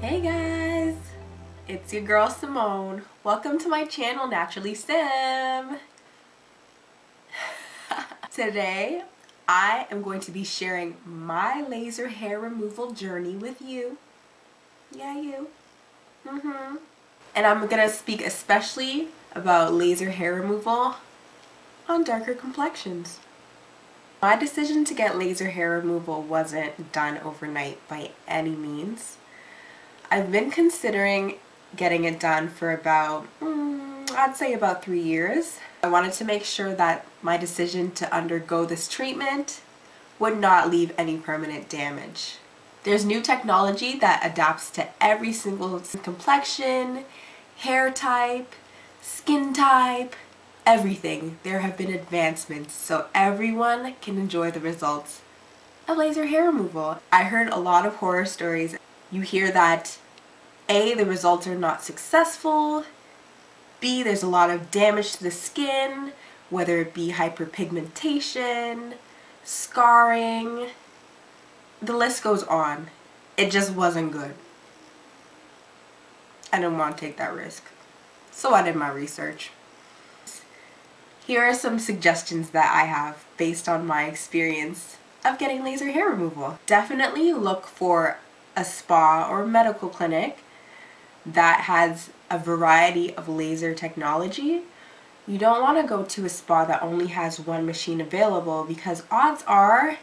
Hey guys, it's your girl Simone. Welcome to my channel Naturally Sim. Today I am going to be sharing my laser hair removal journey with you. Yeah, you. And I'm gonna speak especially about laser hair removal on darker complexions. My decision to get laser hair removal wasn't done overnight by any means. I've been considering getting it done for about, I'd say about 3 years. I wanted to make sure that my decision to undergo this treatment would not leave any permanent damage. There's new technology that adapts to every single complexion, hair type, skin type, everything. There have been advancements so everyone can enjoy the results of laser hair removal. I heard a lot of horror stories. You hear that A, the results are not successful, B, there's a lot of damage to the skin, whether it be hyperpigmentation, scarring, the list goes on. It just wasn't good. I didn't want to take that risk, so I did my research. Here are some suggestions that I have based on my experience of getting laser hair removal. Definitely look for a spa or medical clinic that has a variety of laser technology. You don't want to go to a spa that only has one machine available because odds are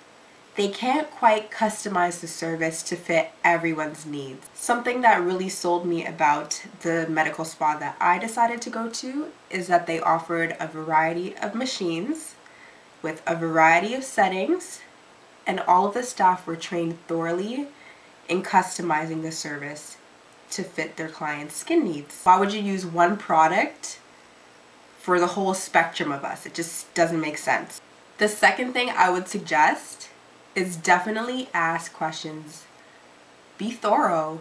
they can't quite customize the service to fit everyone's needs. Something that really sold me about the medical spa that I decided to go to is that they offered a variety of machines with a variety of settings, and all of the staff were trained thoroughly in customizing the service to fit their client's skin needs. Why would you use one product for the whole spectrum of us? It just doesn't make sense. The second thing I would suggest is definitely ask questions. Be thorough.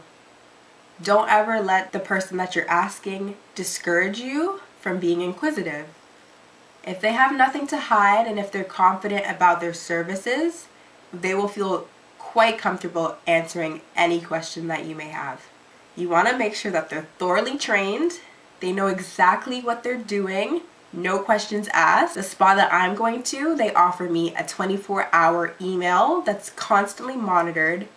Don't ever let the person that you're asking discourage you from being inquisitive. If they have nothing to hide and if they're confident about their services, they will feel quite comfortable answering any question that you may have. You want to make sure that they're thoroughly trained, they know exactly what they're doing, no questions asked. The spa that I'm going to, they offer me a 24-hour email that's constantly monitored.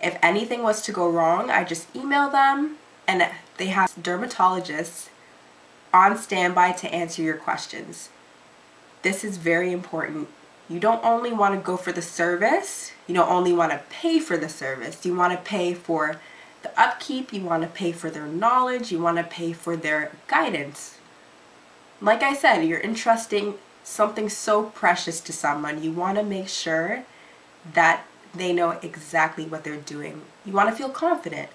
If anything was to go wrong, I just email them, and they have dermatologists on standby to answer your questions. This is very important. You don't only want to go for the service, you don't only want to pay for the service, you want to pay for the upkeep, you want to pay for their knowledge, you want to pay for their guidance. Like I said, you're entrusting something so precious to someone. You want to make sure that they know exactly what they're doing. You want to feel confident.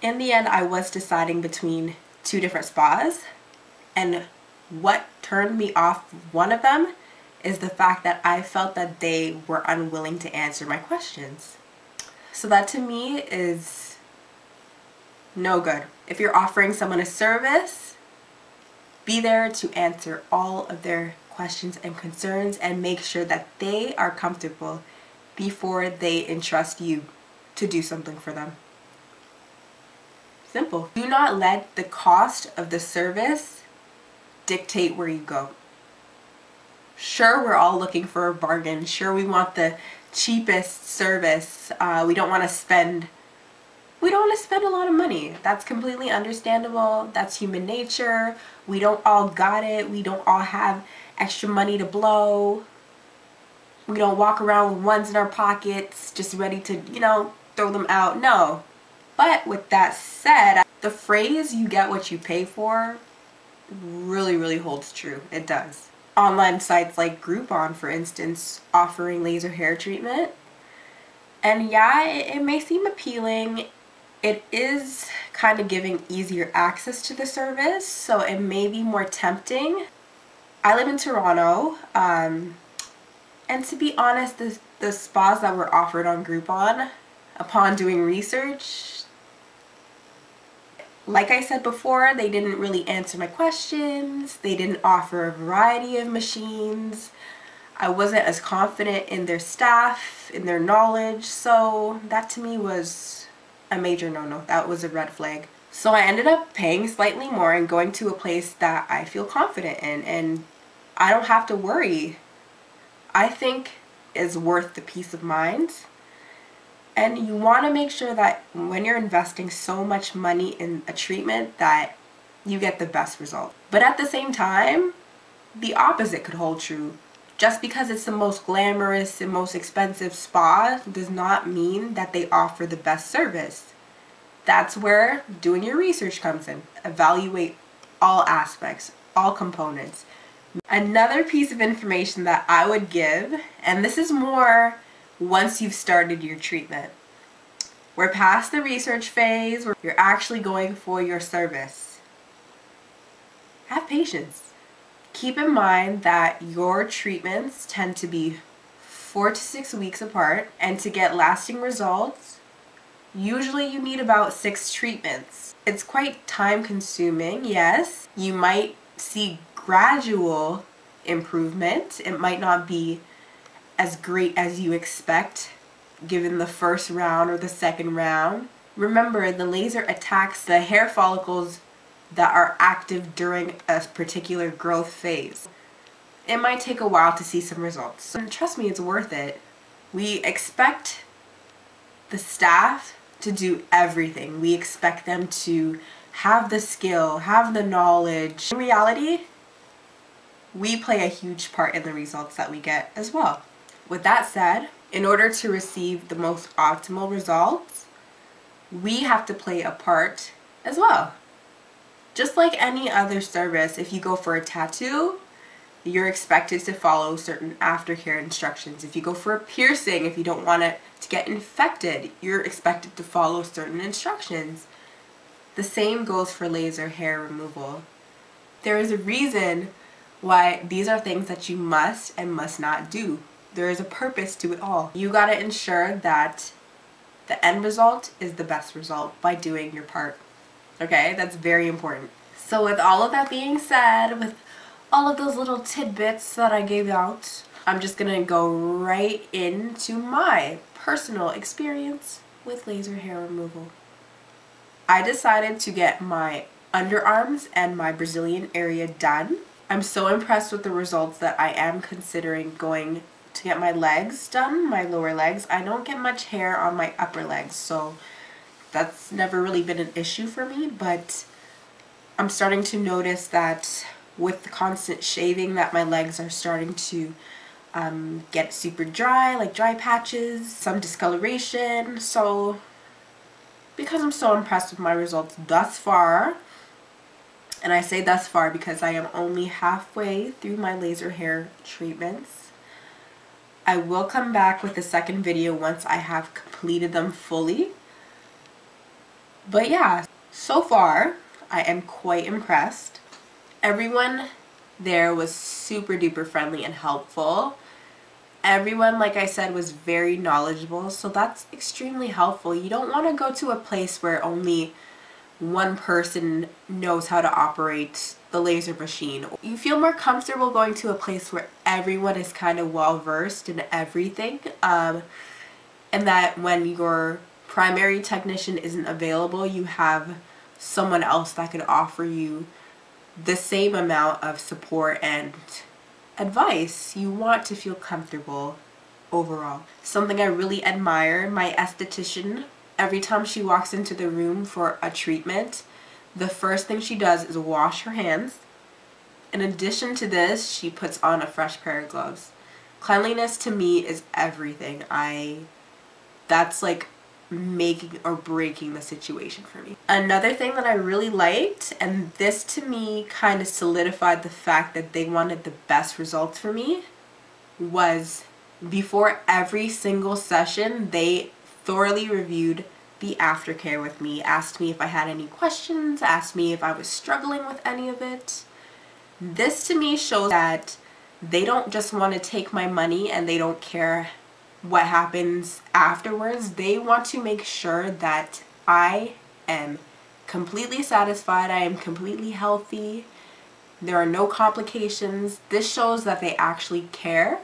In the end, I was deciding between two different spas, and what turned me off one of them is the fact that I felt that they were unwilling to answer my questions. So that to me is no good. If you're offering someone a service, be there to answer all of their questions and concerns and make sure that they are comfortable before they entrust you to do something for them. Simple. Do not let the cost of the service dictate where you go. Sure, we're all looking for a bargain. Sure, we want the cheapest service. We don't want to spend a lot of money. That's completely understandable. That's human nature. We don't all got it. We don't all have extra money to blow. We don't walk around with ones in our pockets just ready to, throw them out. No. But with that said, the phrase "you get what you pay for" really, really holds true. It does. Online sites like Groupon, for instance, offering laser hair treatment. And yeah, it may seem appealing. It is kind of giving easier access to the service, so it may be more tempting. I live in Toronto, and to be honest, the spas that were offered on Groupon, upon doing research, like I said before, they didn't really answer my questions. They didn't offer a variety of machines. I wasn't as confident in their staff, in their knowledge, so that to me was a major no-no. That was a red flag. So I ended up paying slightly more and going to a place that I feel confident in, and I don't have to worry. I think is worth the peace of mind. And you want to make sure that when you're investing so much money in a treatment that you get the best result. But at the same time, the opposite could hold true. Just because it's the most glamorous and most expensive spa does not mean that they offer the best service. That's where doing your research comes in. Evaluate all aspects, all components. Another piece of information that I would give, and this is more once you've started your treatment. We're past the research phase where you're actually going for your service. Have patience. Keep in mind that your treatments tend to be 4 to 6 weeks apart, and to get lasting results, usually you need about 6 treatments. It's quite time consuming, yes. You might see gradual improvement. It might not be as great as you expect given the first round or the second round. Remember, the laser attacks the hair follicles that are active during a particular growth phase. It might take a while to see some results. And trust me, it's worth it. We expect the staff to do everything. We expect them to have the skill, have the knowledge. In reality, we play a huge part in the results that we get as well. With that said, in order to receive the most optimal results, we have to play a part as well. Just like any other service, if you go for a tattoo, you're expected to follow certain aftercare instructions. If you go for a piercing, if you don't want it to get infected, you're expected to follow certain instructions. The same goes for laser hair removal. There is a reason why these are things that you must and must not do. There is a purpose to it all. You gotta ensure that the end result is the best result by doing your part. Okay, that's very important. So with all of that being said, with all of those little tidbits that I gave out, I'm just gonna go right into my personal experience with laser hair removal. I decided to get my underarms and my Brazilian area done. I'm so impressed with the results that I am considering going to get my legs done, my lower legs. I don't get much hair on my upper legs, so that's never really been an issue for me, but I'm starting to notice that with the constant shaving that my legs are starting to get super dry, like dry patches, some discoloration. So because I'm so impressed with my results thus far, and I say thus far because I am only halfway through my laser hair treatments, I will come back with a second video once I have completed them fully. But yeah, so far I am quite impressed. Everyone there was super duper friendly and helpful. Everyone, like I said, was very knowledgeable, so that's extremely helpful. You don't want to go to a place where only one person knows how to operate the laser machine. You feel more comfortable going to a place where everyone is kind of well versed in everything, and that when your primary technician isn't available, you have someone else that could offer you the same amount of support and advice. You want to feel comfortable overall. Something I really admire, my esthetician, every time she walks into the room for a treatment, the first thing she does is wash her hands. In addition to this, she puts on a fresh pair of gloves. Cleanliness to me is everything. That's like making or breaking the situation for me. Another thing that I really liked, and this to me kind of solidified the fact that they wanted the best results for me, was before every single session they thoroughly reviewed the aftercare with me, asked me if I had any questions, asked me if I was struggling with any of it. This to me shows that they don't just want to take my money and they don't care what happens afterwards. They want to make sure that I am completely satisfied, I am completely healthy, there are no complications. This shows that they actually care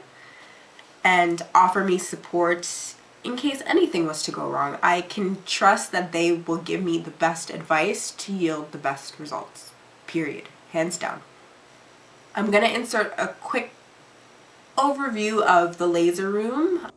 and offer me support in case anything was to go wrong. I can trust that they will give me the best advice to yield the best results. Period. Hands down. I'm going to insert a quick overview of the laser room.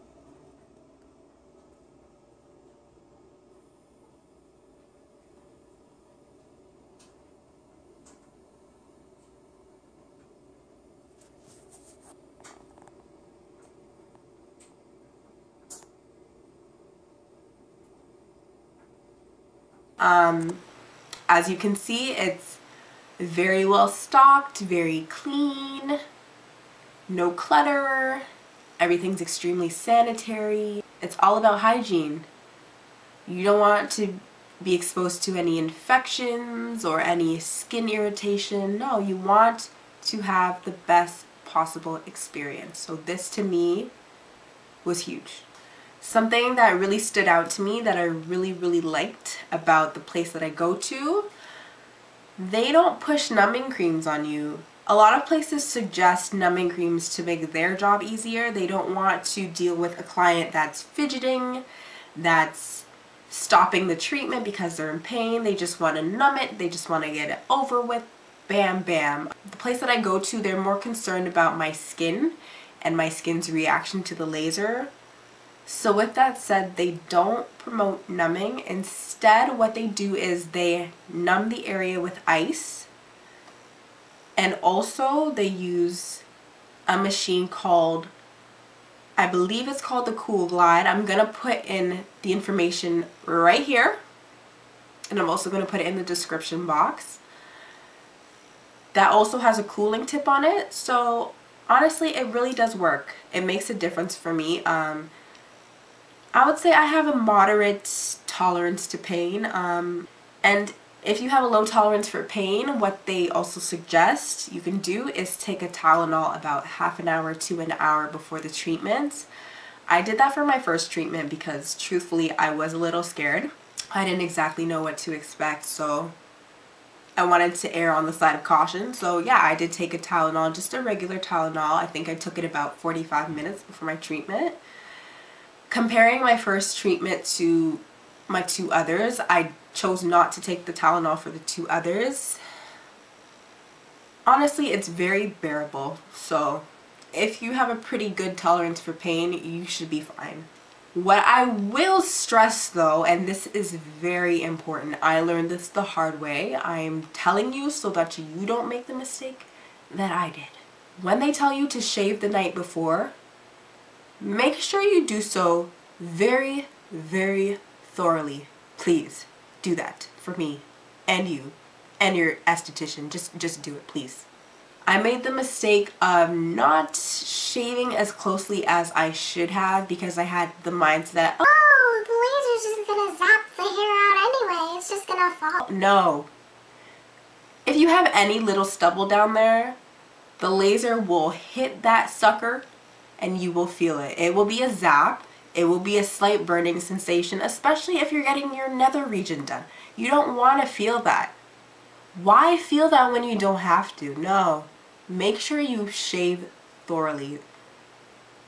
As you can see, it's very well stocked, very clean, no clutter, everything's extremely sanitary. It's all about hygiene. You don't want to be exposed to any infections or any skin irritation. No, you want to have the best possible experience. So this to me was huge. Something that really stood out to me that I really liked about the place that I go to, they don't push numbing creams on you. A lot of places suggest numbing creams to make their job easier. They don't want to deal with a client that's fidgeting, that's stopping the treatment because they're in pain. They just want to numb it. They just want to get it over with. Bam, bam. The place that I go to, they're more concerned about my skin and my skin's reaction to the laser. So with that said, they don't promote numbing. Instead, what they do is they numb the area with ice. And also they use a machine called, I believe it's called the Coolglide. I'm going to put in the information right here. And I'm also going to put it in the description box. That also has a cooling tip on it. So honestly, it really does work. It makes a difference for me. I would say I have a moderate tolerance to pain, and if you have a low tolerance for pain, what they also suggest you can do is take a Tylenol about half an hour to an hour before the treatment. I did that for my first treatment because truthfully I was a little scared. I didn't exactly know what to expect, so I wanted to err on the side of caution. So yeah, I did take a Tylenol, just a regular Tylenol. I think I took it about 45 minutes before my treatment. Comparing my first treatment to my two others, I chose not to take the Tylenol for the two others. Honestly, it's very bearable. So if you have a pretty good tolerance for pain, you should be fine. What I will stress though, and this is very important, I learned this the hard way. I'm telling you so that you don't make the mistake that I did. When they tell you to shave the night before, make sure you do so very thoroughly. Please do that for me and you and your esthetician. Just do it, please. I made the mistake of not shaving as closely as I should have because I had the mindset, oh, the laser's just gonna zap the hair out anyway, it's just gonna fall. No. If you have any little stubble down there, the laser will hit that sucker and you will feel it. It will be a zap. It will be a slight burning sensation, especially if you're getting your nether region done. You don't want to feel that. Why feel that when you don't have to? No. Make sure you shave thoroughly.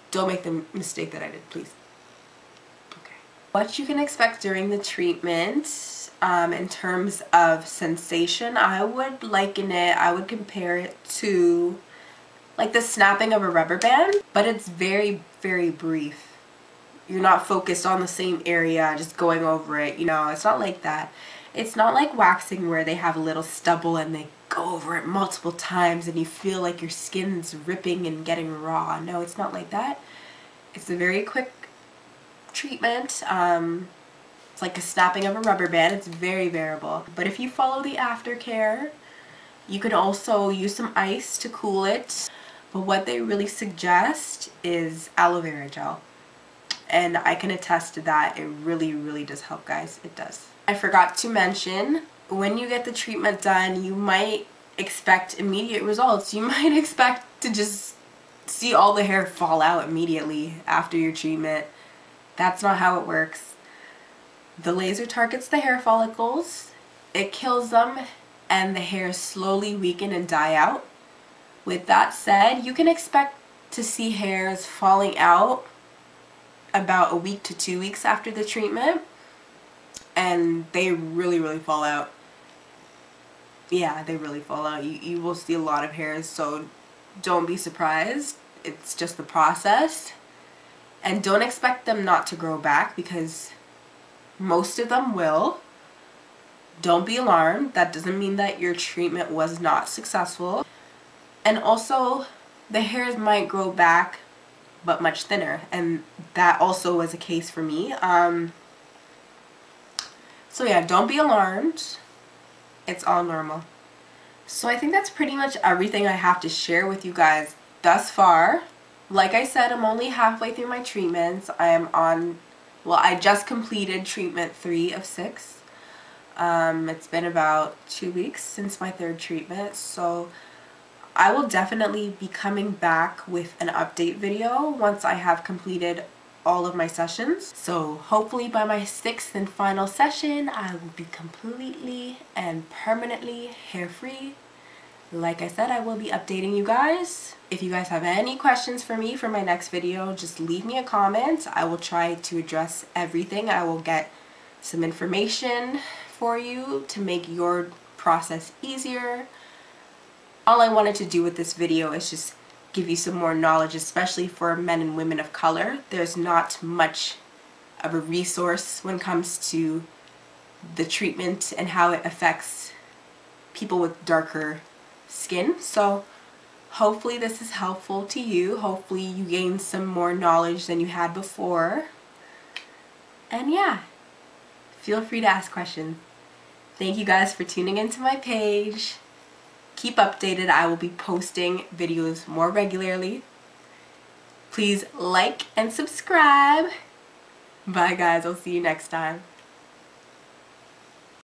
Don't make the mistake that I did, please. Okay. What you can expect during the treatment, in terms of sensation, I would liken it, I would compare it to like the snapping of a rubber band, but it's very brief. You're not focused on the same area, just going over it. You know, it's not like that. It's not like waxing where they have a little stubble and they go over it multiple times and you feel like your skin's ripping and getting raw. No, it's not like that. It's a very quick treatment. It's like a snapping of a rubber band. It's very variable. But if you follow the aftercare, you can also use some ice to cool it. But what they really suggest is aloe vera gel. And I can attest to that. It really does help, guys. It does. I forgot to mention, when you get the treatment done, you might expect immediate results. You might expect to just see all the hair fall out immediately after your treatment. That's not how it works. The laser targets the hair follicles, it kills them, and the hairs slowly weaken and die out. With that said, you can expect to see hairs falling out about a week to 2 weeks after the treatment, and they really fall out. Yeah, they really fall out. You will see a lot of hairs, so don't be surprised. It's just the process. And don't expect them not to grow back, because most of them will. Don't be alarmed. That doesn't mean that your treatment was not successful. And also, the hairs might grow back, but much thinner. And that also was a case for me. So yeah, don't be alarmed. It's all normal. So I think that's pretty much everything I have to share with you guys thus far. Like I said, I'm only halfway through my treatments. I am on, well, I just completed treatment 3 of 6. It's been about 2 weeks since my 3rd treatment, so I will definitely be coming back with an update video once I have completed all of my sessions. So hopefully by my 6th and final session, I will be completely and permanently hair-free. Like I said, I will be updating you guys. If you guys have any questions for me for my next video, just leave me a comment. I will try to address everything. I will get some information for you to make your process easier. All I wanted to do with this video is just give you some more knowledge, especially for men and women of color. There's not much of a resource when it comes to the treatment and how it affects people with darker skin. So hopefully this is helpful to you. Hopefully you gain some more knowledge than you had before. And yeah, feel free to ask questions. Thank you guys for tuning into my page. Keep updated. I will be posting videos more regularly. Please like and subscribe. Bye guys, I'll see you next time.